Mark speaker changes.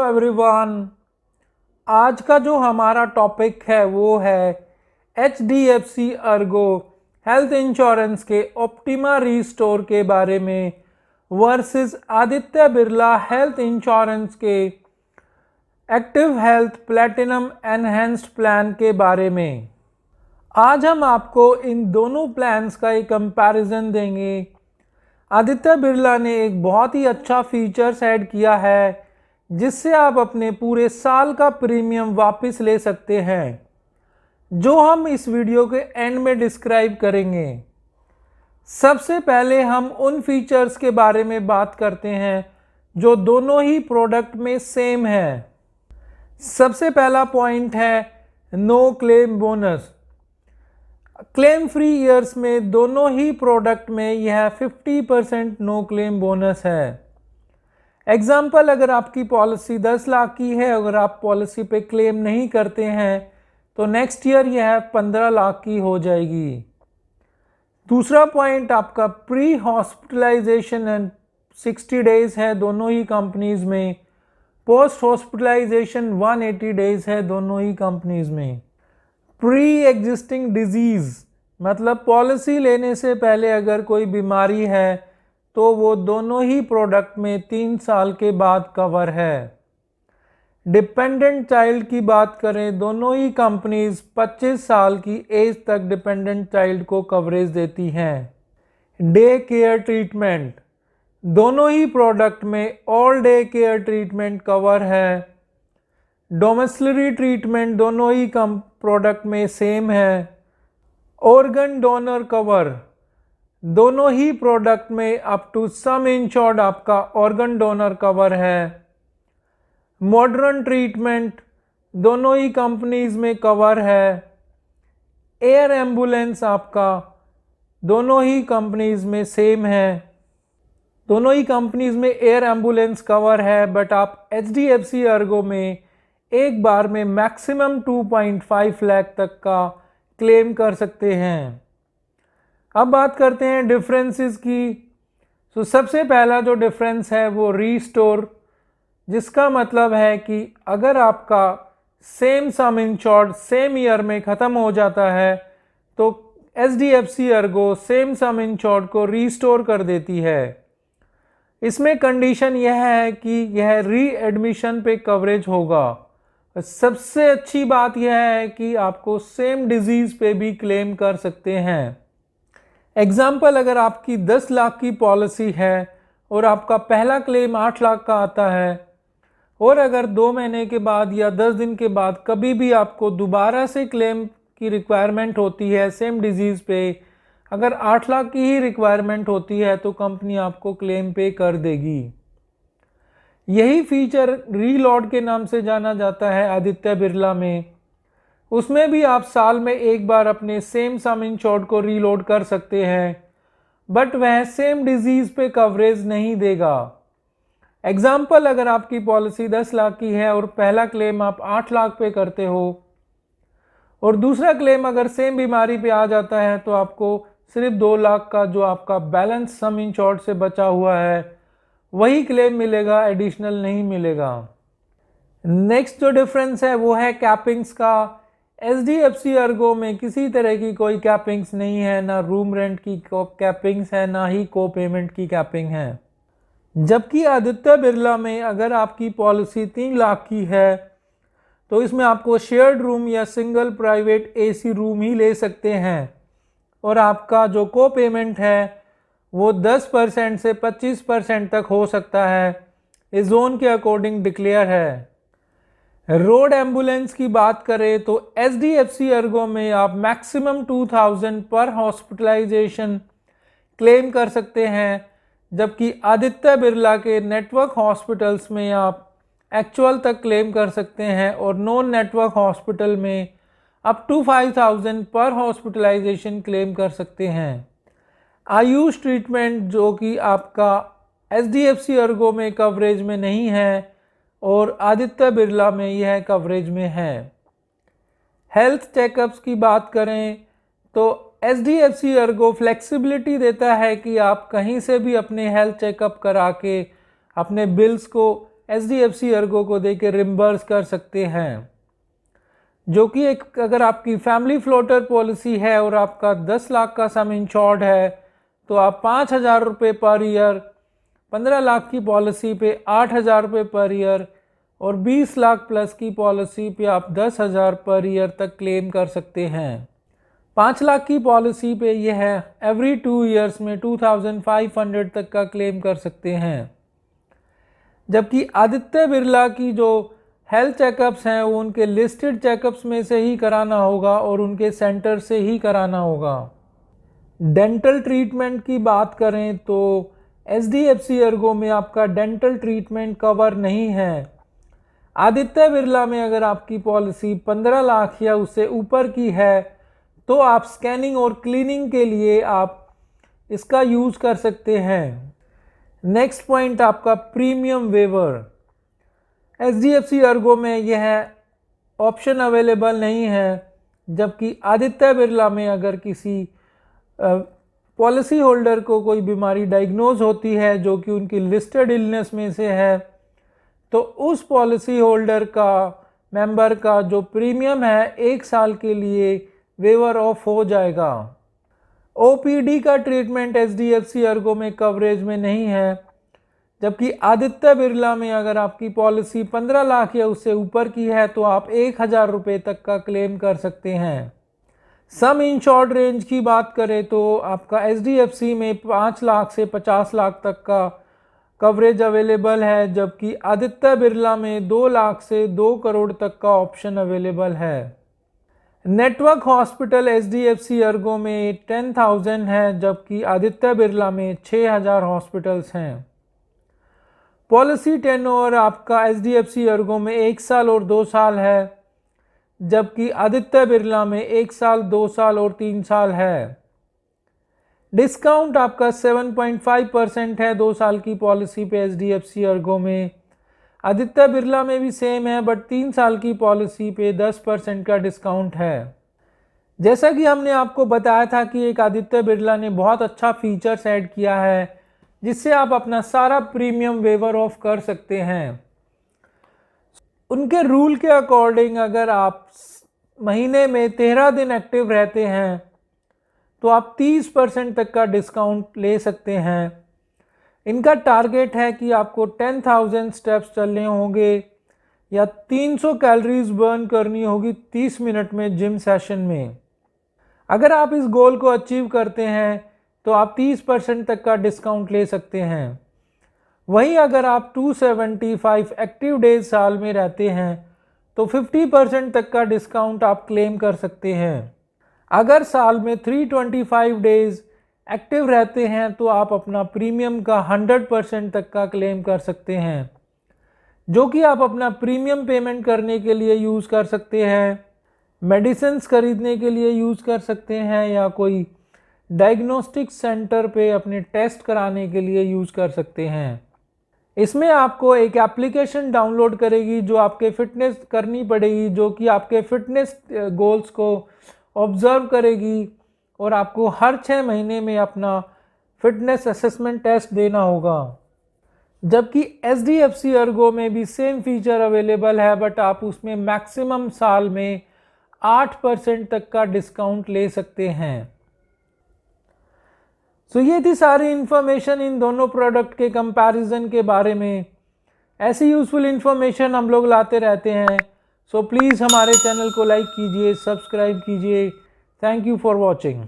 Speaker 1: Everyone. आज का जो हमारा टॉपिक है वो है HDFC अर्गो हेल्थ इंश्योरेंस के ऑप्टिमा रीस्टोर के बारे में versus Aditya Birla health insurance के active health platinum enhanced plan के बारे में। आज हम आपको इन दोनों प्लान्स का एक कंपैरिजन देंगे। आदित्य बिरला ने एक बहुत ही अच्छा फीचर्स ऐड किया है जिससे आप अपने पूरे साल का प्रीमियम वापस ले सकते हैं, जो हम इस वीडियो के एंड में डिस्क्राइब करेंगे। सबसे पहले हम उन फीचर्स के बारे में बात करते हैं जो दोनों ही प्रोडक्ट में सेम है। सबसे पहला पॉइंट है no claim bonus. Claim free years में दोनों ही प्रोडक्ट में यह 50% नो क्लेम बोनस है। एग्जाम्पल, अगर आपकी पॉलिसी 10 लाख की है, अगर आप पॉलिसी पे क्लेम नहीं करते हैं तो नेक्स्ट ईयर यह 15 लाख की हो जाएगी। दूसरा पॉइंट आपका प्री हॉस्पिटलाइजेशन एंड 60 डेज है दोनों ही कंपनीज में। पोस्ट हॉस्पिटलाइजेशन 180 डेज है दोनों ही कंपनीज में। प्री एग्जिस्टिंग डिजीज़ मतलब पॉलिसी लेने से पहले अगर कोई बीमारी है तो वो दोनों ही प्रोडक्ट में 3 साल के बाद कवर है। डिपेंडेंट चाइल्ड की बात करें, दोनों ही कंपनीज 25 साल की एज तक डिपेंडेंट चाइल्ड को कवरेज देती हैं। डे केयर ट्रीटमेंट, दोनों ही प्रोडक्ट में all day care treatment cover है। डोमेसिलरी ट्रीटमेंट दोनों ही प्रोडक्ट में सेम है। ऑर्गन डोनर कवर, दोनों ही प्रोडक्ट में अप टू सम इंश्योर्ड आपका ऑर्गन डोनर कवर है। मॉडर्न ट्रीटमेंट दोनों ही कंपनीज में कवर है। एयर एम्बुलेंस आपका दोनों ही कंपनीज में सेम है। दोनों ही कंपनीज में एयर एम्बुलेंस कवर है, बट आप HDFC अर्गो में एक बार में मैक्सिमम 2.5 लाख तक का क्लेम कर सकते हैं। अब बात करते हैं डिफरेंसेस की। तो सबसे पहला जो डिफरेंस है वो रीस्टोर, जिसका मतलब है कि अगर आपका सेम सम इंश्योर्ड सेम ईयर में ख़त्म हो जाता है तो HDFC अर्गो सेम सम इंश्योर्ड को रीस्टोर कर देती है। इसमें कंडीशन यह है कि यह री एडमिशन पे कवरेज होगा। सबसे अच्छी बात यह है कि आपको सेम डिजीज़ पे भी क्लेम कर सकते हैं। एग्जाम्पल, अगर आपकी 10 लाख की पॉलिसी है और आपका पहला क्लेम 8 लाख का आता है और अगर 2 महीने के बाद या 10 दिन के बाद कभी भी आपको दोबारा से क्लेम की रिक्वायरमेंट होती है सेम डिजीज़ पे, अगर 8 लाख की ही रिक्वायरमेंट होती है तो कंपनी आपको क्लेम पे कर देगी। यही फीचर रीलॉड के नाम से जाना जाता है आदित्य बिरला में। उसमें भी आप साल में एक बार अपने सेम सम इंश्योर्ड को रीलोड कर सकते हैं, बट वह सेम डिजीज़ पे कवरेज नहीं देगा। एग्जाम्पल, अगर आपकी पॉलिसी 10 लाख की है और पहला क्लेम आप 8 लाख पे करते हो और दूसरा क्लेम अगर सेम बीमारी पे आ जाता है तो आपको सिर्फ 2 लाख का जो आपका बैलेंस सम इंश्योर्ड से बचा हुआ है वही क्लेम मिलेगा, एडिशनल नहीं मिलेगा। नेक्स्ट जो डिफरेंस है वो है कैपिंग्स का। HDFC अर्गो में किसी तरह की कोई कैपिंग्स नहीं है, ना रूम रेंट की कैपिंग्स है, ना ही को पेमेंट की कैपिंग है। जबकि आदित्य बिरला में अगर आपकी पॉलिसी 3 लाख की है तो इसमें आपको शेयर्ड रूम या सिंगल प्राइवेट AC रूम ही ले सकते हैं और आपका जो को पेमेंट है वो 10% से 25% तक हो सकता है। इस जोन के अकॉर्डिंग डिक्लेयर है। रोड एम्बुलेंस की बात करें तो HDFC अर्गो में आप मैक्सिमम 2000 पर हॉस्पिटलाइजेशन क्लेम कर सकते हैं, जबकि आदित्य बिरला के नेटवर्क हॉस्पिटल्स में आप एक्चुअल तक क्लेम कर सकते हैं और नॉन नेटवर्क हॉस्पिटल में अप टू 5000 पर हॉस्पिटलाइजेशन क्लेम कर सकते हैं। आयुष ट्रीटमेंट जो कि आपका HDFC अर्गो में कवरेज में नहीं है और आदित्य बिरला में यह कवरेज में है। हेल्थ चेकअप्स की बात करें तो HDFC अर्गो फ्लेक्सिबिलिटी देता है कि आप कहीं से भी अपने हेल्थ चेकअप करा के अपने बिल्स को HDFC अर्गो को देके रिम्बर्स कर सकते हैं, जो कि एक अगर आपकी फैमिली फ्लोटर पॉलिसी है और आपका 10 लाख का सम इंश्योर्ड है तो आप 5,000 रुपये पर ईयर, 15 लाख की पॉलिसी पे 8,000 रुपये पर ईयर और 20 लाख प्लस की पॉलिसी पे आप 10,000 पर ईयर तक क्लेम कर सकते हैं। 5 लाख की पॉलिसी पे यह है एवरी 2 ईयर्स में 2,500 तक का क्लेम कर सकते हैं। जबकि आदित्य बिरला की जो हेल्थ चेकअप्स हैं वो उनके लिस्टेड चेकअप्स में से ही कराना होगा और उनके सेंटर से ही कराना होगा। डेंटल ट्रीटमेंट की बात करें तो HDFC अर्गो में आपका डेंटल ट्रीटमेंट कवर नहीं है। आदित्य बिरला में अगर आपकी पॉलिसी 15 लाख या उससे ऊपर की है तो आप स्कैनिंग और क्लीनिंग के लिए आप इसका यूज़ कर सकते हैं। नेक्स्ट पॉइंट आपका प्रीमियम वेवर। HDFC अर्गो में यह ऑप्शन अवेलेबल नहीं है, जबकि आदित्य बिरला में अगर किसी पॉलिसी होल्डर को कोई बीमारी डायग्नोज होती है जो कि उनकी लिस्टेड इलनेस में से है तो उस पॉलिसी होल्डर का मेंबर का जो प्रीमियम है 1 साल के लिए वेवर ऑफ हो जाएगा। OPD का ट्रीटमेंट HDFC अर्गो में कवरेज में नहीं है, जबकि आदित्य बिरला में अगर आपकी पॉलिसी 15 लाख या उससे ऊपर की है तो आप 1,000 रुपये तक का क्लेम कर सकते हैं। सम इंश्योर्ड रेंज की बात करें तो आपका HDFC में 5 लाख से 50 लाख तक का कवरेज अवेलेबल है, जबकि आदित्य बिरला में 2 लाख से 2 करोड़ तक का ऑप्शन अवेलेबल है। नेटवर्क हॉस्पिटल HDFC अर्गो में 10,000 है, जबकि आदित्य बिरला में 6,000 हॉस्पिटल्स हैं। पॉलिसी टेन्योर आपका HDFC अर्गो में 1 साल और 2 साल है, जबकि आदित्य बिरला में 1 साल, 2 साल और 3 साल है। डिस्काउंट आपका 7.5% है 2 साल की पॉलिसी पे HDFC अर्गो में। आदित्य बिरला में भी सेम है, बट 3 साल की पॉलिसी पे 10% का डिस्काउंट है। जैसा कि हमने आपको बताया था कि एक आदित्य बिरला ने बहुत अच्छा फीचर्स ऐड किया है जिससे आप अपना सारा प्रीमियम वेवर ऑफ कर सकते हैं। उनके रूल के अकॉर्डिंग अगर आप महीने में 13 दिन एक्टिव रहते हैं तो आप 30% तक का डिस्काउंट ले सकते हैं। इनका टारगेट है कि आपको 10,000 स्टेप्स चलने होंगे या 300 कैलोरीज बर्न करनी होगी 30 मिनट में जिम सेशन में। अगर आप इस गोल को अचीव करते हैं तो आप 30% तक का डिस्काउंट ले सकते हैं। वहीं अगर आप 275 एक्टिव डेज साल में रहते हैं तो 50% तक का डिस्काउंट आप क्लेम कर सकते हैं। अगर साल में 325 डेज एक्टिव रहते हैं तो आप अपना प्रीमियम का 100% तक का क्लेम कर सकते हैं, जो कि आप अपना प्रीमियम पेमेंट करने के लिए यूज़ कर सकते हैं, मेडिसिन्स खरीदने के लिए यूज़ कर सकते हैं या कोई डायग्नोस्टिक सेंटर पे अपने टेस्ट कराने के लिए यूज़ कर सकते हैं। इसमें आपको एक एप्लीकेशन डाउनलोड करेगी जो आपके फिटनेस करनी पड़ेगी, जो कि आपके फिटनेस गोल्स को ऑब्जर्व करेगी और आपको हर 6 महीने में अपना फिटनेस असेसमेंट टेस्ट देना होगा। जबकि HDFC अर्गो में भी सेम फीचर अवेलेबल है, बट आप उसमें मैक्सिमम साल में 8% तक का डिस्काउंट ले सकते हैं। सो ये थी सारी इन्फॉर्मेशन इन दोनों प्रोडक्ट के कंपैरिजन के बारे में। ऐसी यूज़फुल इन्फॉर्मेशन हम लोग लाते रहते हैं, सो प्लीज़ हमारे चैनल को लाइक कीजिए, सब्सक्राइब कीजिए। Thank you for watching.